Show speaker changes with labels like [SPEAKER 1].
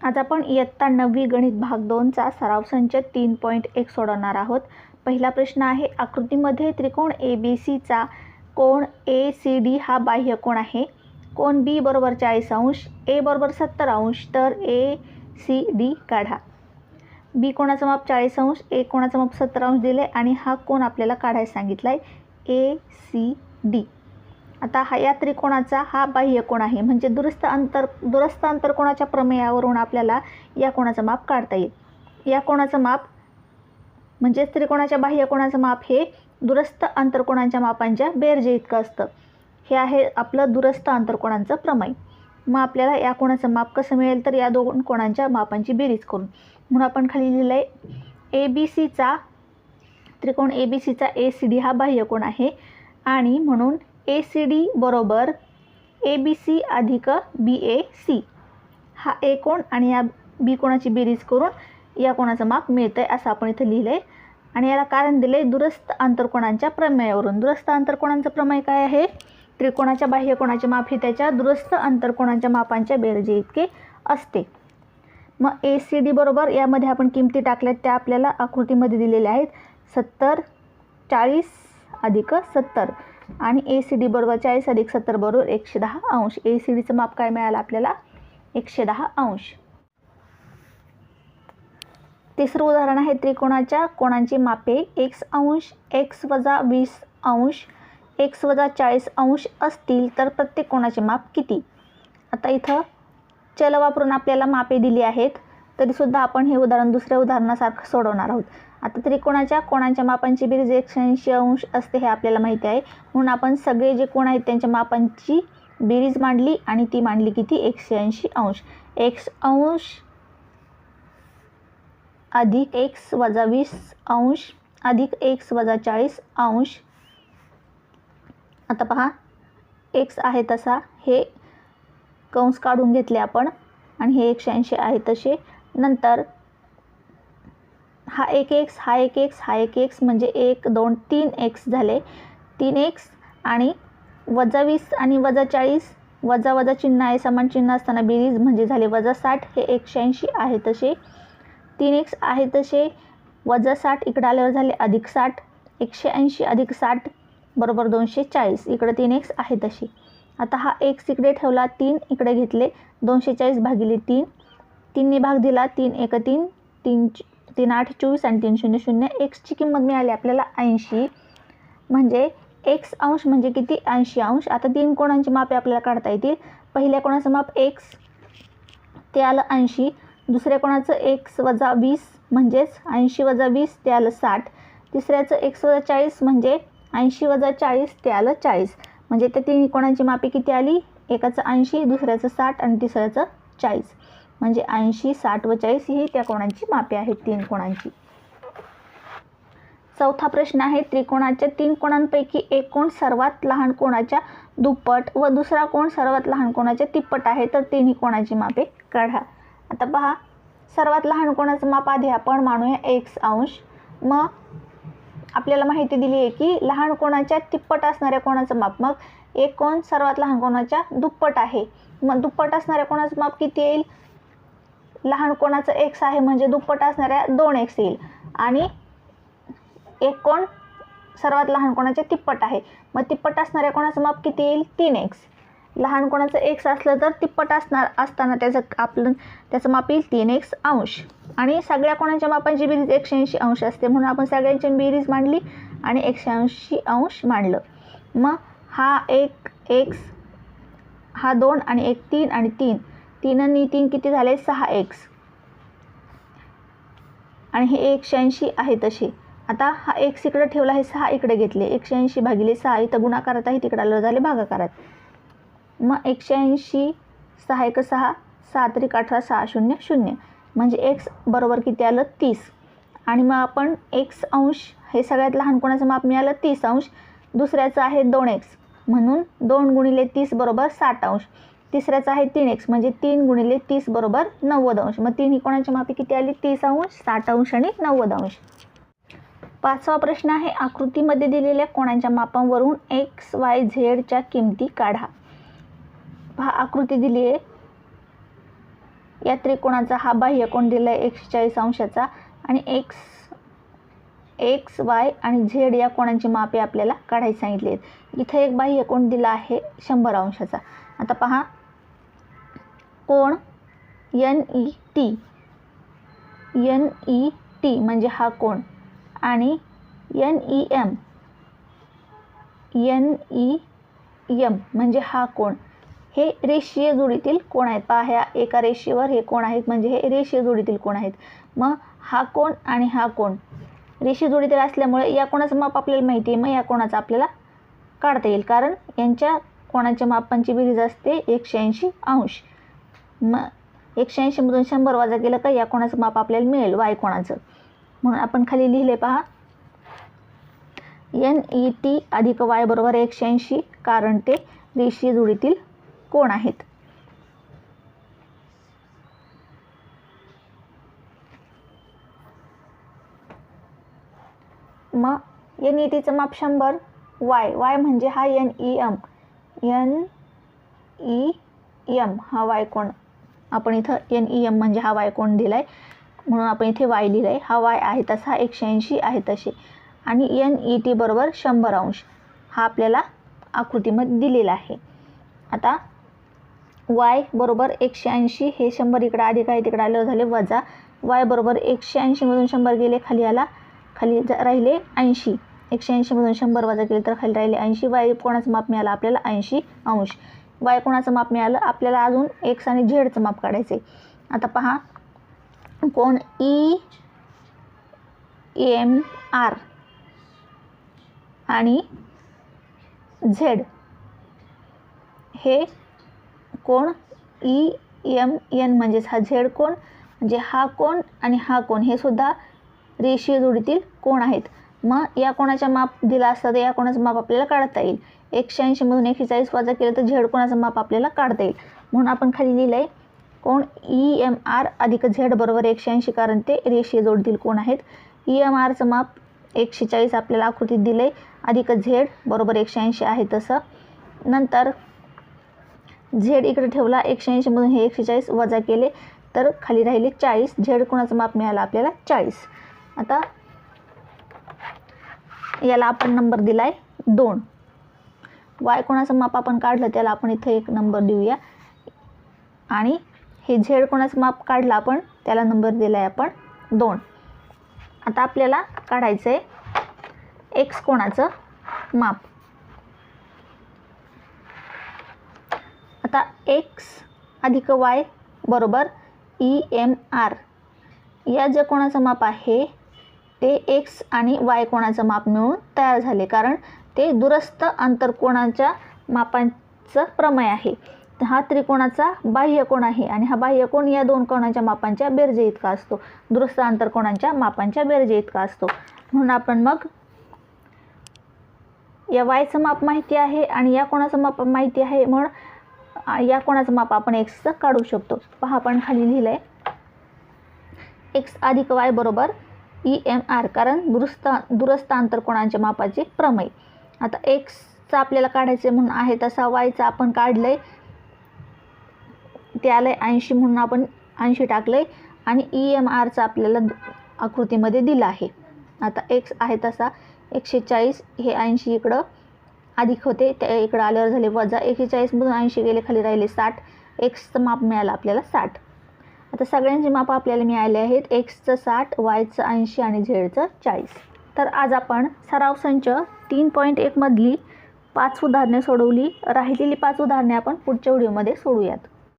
[SPEAKER 1] आज आपण इयत्ता 9वी गणित भाग 2 चा सराव संच 3.1 सोडवणार आहोत। पहिला प्रश्न आहे, आकृतीमध्ये त्रिकोण ABC चा कोन ACD हा बाह्य कोन आहे। कोन B बरोबर 40 अंश, A बरोबर 70 अंश, तर ACD काढा। B कोणाचं माप 40 अंश, A कोणाचं माप 70 अंश दिले आणि हा कोन आपल्याला काढायला सांगितलाय ACD। आता या त्रिकोणाचा हा बाह्य कोन आहे, म्हणजे दुरस्थ अंतरकोनाच्या प्रमेयावरून आपल्याला या कोणाचं माप काढता येईल। या कोणाचं माप म्हणजे त्रिकोणाच्या बाह्य कोनाचं माप हे दुरस्थ अंतरकोनांच्या मापांच्या बेरजे इतकं असतं। हे आहे आपलं दुरस्थ अंतरकोनांचं प्रमेय। मग आपल्याला या कोणाचं माप कसं मिळेल, तर या दोन कोनांच्या मापांची बेरीज करून। म्हणून आपण खाली लिहिलंय त्रिकोण ABC चा ACD हा बाह्य कोन आहे आणि म्हणून ACD बरोबर ABC अधिक BAC हा A कोन आणि या B कोणाची बेरीज करून या कोणाचं माप मिळतंय असं आपण इथे लिहिलंय। आणि याला कारण दिले दुरस्थ अंतरकोनांच्या प्रमेयावरून। दुरस्थ अंतरकोनांचं प्रमेय काय आहे, त्रिकोणाच्या बाह्य कोनाचे माप हे त्याच्या दुरस्थ अंतरकोनांच्या मापांच्या बेरजे इतके असते। मग ACD बरोबर यामध्ये आपण किमती टाकल्यात त्या आपल्याला आकृतीमध्ये दिलेल्या आहेत। 70 40 अधिक 70 आणि ACD बरोबर 40 अधिक 70 बरोबर 110 अंश। ACDचं माप काय मिळालं आपल्याला, 110 अंश। तिसरं उदाहरण आहे, त्रिकोणाच्या कोनांची मापे x अंश, x वजा 20 अंश, x वजा 40 अंश असतील तर प्रत्येक कोनाचे माप किती। आता इथं चल वापरून आपल्याला मापे दिली आहेत, तरी सुद्धा आपण हे उदाहरण दुसऱ्या उदाहरणासारखं सोडवणार आहोत। आता त्रिकोणाच्या कोनांच्या मापांची बेरीज 180 अंश असते हे आपल्याला माहिती आहे, म्हणून आपण सगळे जे कोन आहेत त्यांच्या मापांची बेरीज मांडली आणि ती मांडली किती, 180 अंश। x अंश अधिक x वजा 20 अंश अधिक x वजा 40 अंश। आता पहा, x आहे तसा हे कंस काढून घेतले आपण आणि हे 180 आहे तसे। नंतर हा 1x हा 1x हा 1x म्हणजे 1 2 3x झाले, 3x आणि वजा 20 आणि वजा 40 वजा वजा चिन्ह आहे, समान चिन्ह असताना बेरीज म्हणजे झाले वजा 60। हे 180 आहे तसे, 3x आहे तसे, वजा 60 इकडे आल्यावर झाले अधिक 60, 180 अधिक 60 बरोबर 240, इकडे 3x आहे तशी। आता हा x इकडे ठेवला, 3 इकडे घेतले, 240 भागिले 3, 3 ने भाग दिला, 3 1 3, 3 8 24 आणि 3 0 0। x ची किंमत मिळाली आपल्याला 80, म्हणजे x अंश म्हणजे किती, 80 अंश। आता तीन कोनांची मापे आपल्याला काढता येतील। पहिल्या कोणाचं माप x ते आलं 80, दुसऱ्या कोणाचं x वजा 20 म्हणजेच 80 वजा 20 ते आलं 60, तिसऱ्याचं x वजा 40 म्हणजे 80 वजा 40 ते आलं 40, म्हणजे त्या तिन्ही कोणांची मापे किती आली, एकाचं 80 दुसऱ्याचं 60 आणि तिसऱ्याचं 40, म्हणजे 80 60 व 40 ही त्या कोणांची मापे आहेत, तीन कोणांची। चौथा प्रश्न आहे, त्रिकोणाच्या तीन कोणांपैकी एक कोन सर्वात लहान कोनाच्या दुप्पट व दुसरा कोन सर्वात लहान कोनाच्या तिप्पट आहे, तर तिन्ही कोणाची मापे काढा। आता पहा, सर्वात लहान कोणाचं माप आधी आपण मानूया x अंश। मग आपल्याला माहिती दिली आहे की लहान कोनाच्या तिप्पट असणाऱ्या कोणाचं माप, मग एक कोन सर्वात लहान कोनाच्या दुप्पट आहे, मग दुप्पट असणाऱ्या कोणाचं माप किती येईल, लहान कोणाचं x आहे म्हणजे दुप्पट असणाऱ्या 2x येईल आणि एक कोन सर्वात लहान कोणाच्या तिप्पट आहे, मग तिप्पट असणाऱ्या कोणाचं माप किती येईल, 3x। लहान कोणाचं x असलं तर तिप्पट असताना त्याचं माप येईल 3x अंश आणि सगळ्या कोणाच्या मापांची बेरीज 180 अंश असते, म्हणून आपण सगळ्यांची बेरीज मांडली आणि 180 अंश मांडलं। मग हा 1x हा 2 आणि 1 3 आणि 3 आणि 3 किती झाले, 6x आणि हे 180 आहे तसे। आता हा x इकडे ठेवला, हे 6 इकडे घेतले, 180 भागिले 6 इथं गुणाकारात आहे, तिकडे आलं झाले भागाकारात। मग 180 6 1 6 6 3 18 6 0 0 म्हणजे x बरोबर किती आलं, 30। आणि मग आपण x अंश हे सगळ्यात लहान कोणाचं माप मिळालं 30 अंश, दुसऱ्याचं आहे 2x म्हणून 2 गुणिले 30 बरोबर 60 अंश, तिसऱ्याचं आहे 3x म्हणजे 3 गुणिले 30 बरोबर 90 अंश। मग तिन्ही कोणाची मापे किती आली, 30 अंश 60 अंश आणि 90 अंश। पाचवा प्रश्न आहे, आकृतीमध्ये दिलेल्या कोणांच्या मापांवरून x y z च्या किमती काढा। पहा, आकृती दिली आहे, या त्रिकोणाचा हा बाह्य कोन दिला आहे 140 अंशाचा आणि एक्स वाय आणि झेड या कोणांची मापे आपल्याला काढायला सांगितली आहेत. इथे एक बाह्य कोन दिला आहे 100 अंशाचा. आता पहा कोण NET म्हणजे हा कोन आणि NEM म्हणजे हा कोन, हे रेषीय जोडीतील कोण आहेत. पहा ह्या एका रेषेवर हे कोण आहेत म्हणजे हे रेषीय जोडीतील कोण आहेत. मग हा कोन आणि हा कोन रेषीय जोडीतील असल्यामुळे या कोणाचं माप आपल्याला माहिती आहे. मग या कोणाचं आपल्याला काढता येईल कारण यांच्या कोणाच्या मापांची बेरीज असते 180 अंश. मग 180 मधून 100 वजा केलं का या कोणाचं माप आपल्याला मिळेल वाय कोणाचं. म्हणून आपण खाली लिहिले पहा NET अधिक वाय बरोबर 180 कारण ते रेषीय जोडीतील कोण आहेत. मग NETचं माप 100 वाय म्हणजे हा NEM हा वाय कोण, आपण इथं NEM म्हणजे हा वाय कोण दिला आहे म्हणून आपण इथे वाय लिहिलं आहे. हा वाय आहे तसा 180 आहे तसे आणि NET बरोबर 100 अंश हा आपल्याला आकृतीमध्ये दिलेला आहे. आता वाय बरोबर 180 हे 100 इकडे अधिक आहे तिकडे आलं झाले वजा. वाय बरोबर 180 मधून 100 गेले खाली आला, खाली राहिले 80. 180 मधून 100 वजा केले तर खाली राहिले 80. वाय कोणाचं माप मिळालं आपल्याला 80 अंश. वाय कोणाचं माप मिळालं आपल्याला अजून एक्स आणि झेडचं माप काढायचं आहे. आता पहा कोण EMR आणि झेड हे कोण EMN म्हणजेच हा झेड कोण म्हणजे हा कोण आणि हा कोण हे सुद्धा रेषीय जोडीतील कोण आहेत. मग या कोणाचा माप दिला असता तर या कोणाचं माप आपल्याला काढता येईल. 180 मधून 140 वजा केलं तर झेड कोणाचं माप आपल्याला काढता येईल. म्हणून आपण खाली लिहिलं आहे कोण EMR अधिक झेड बरोबर 180 कारण ते रेषीय जोडीतील कोण आहेत. EMRचं माप 140 आपल्याला आकृतीत दिलं आहे अधिक झेड बरोबर 180 आहे तसं. नंतर झेड इकडे ठेवला 180 मधून हे 140 वजा केले तर खाली राहिले 40. झेड कोणाचं माप मिळालं आपल्याला 40. आता याला आपण नंबर दिला आहे 2. वाय कोणाचं माप आपण काढलं त्याला आपण इथे एक नंबर देऊया आणि हे झेड कोणाचं माप काढलं आपण त्याला नंबर दिला आहे आपण 2. आता आपल्याला काढायचं आहे एक्स कोणाचं माप. आता एक्स अधिक वाय बरोबर EMR या जे कोणाचं माप आहे ते एक्स आणि वाय कोणाचं माप मिळून तयार झाले कारण ते दूरस्थ आंतरकोनाच्या मापांचं प्रमेय आहे. हा त्रिकोणाचा बाह्य कोन आहे आणि हा बाह्य कोन या दोन कोणाच्या मापांच्या बेरजे इतका असतो, दूरस्थ आंतरकोनांच्या मापांच्या बेरजे इतका असतो. म्हणून आपण मग या वायचं माप माहिती आहे आणि या कोणाचं माप माहिती आहे म्हणून या कोणाचं माप आपण एक्सचं काढू शकतो. पहा आपण खाली लिहिलं आहे एक्स अधिक वाय बरोबर EMR कारण दूरस्थ आंतरकोनांच्या मापाचे प्रमेय. आता एक्सचं आपल्याला काढायचे म्हणून आहे तसा वायचं आपण काढलं आहे ते आलं आहे 80 म्हणून आपण 80 टाकलं आहे आणि EMRचं आपल्याला आकृतीमध्ये दिलं आहे. आता एक्स आहे तसा 140 हे 80 इकडं अधिक होते त्या इकडं आल्यावर झाले वजा. 140 मधून 80 गेले खाली राहिले 60. एक्सचं माप मिळालं आपल्याला 60. आता सगळ्यांची माप आपल्याला मिळाले आहेत एक्सचं 60 वायचं 80 आणि झेडचं 40. तर आज आपण सराव संच 3.1 मधली 5 उदाहरणे सोडवली. राहिलेली 5 उदाहरणे आपण पुढच्या व्हिडिओमध्ये सोडूयात.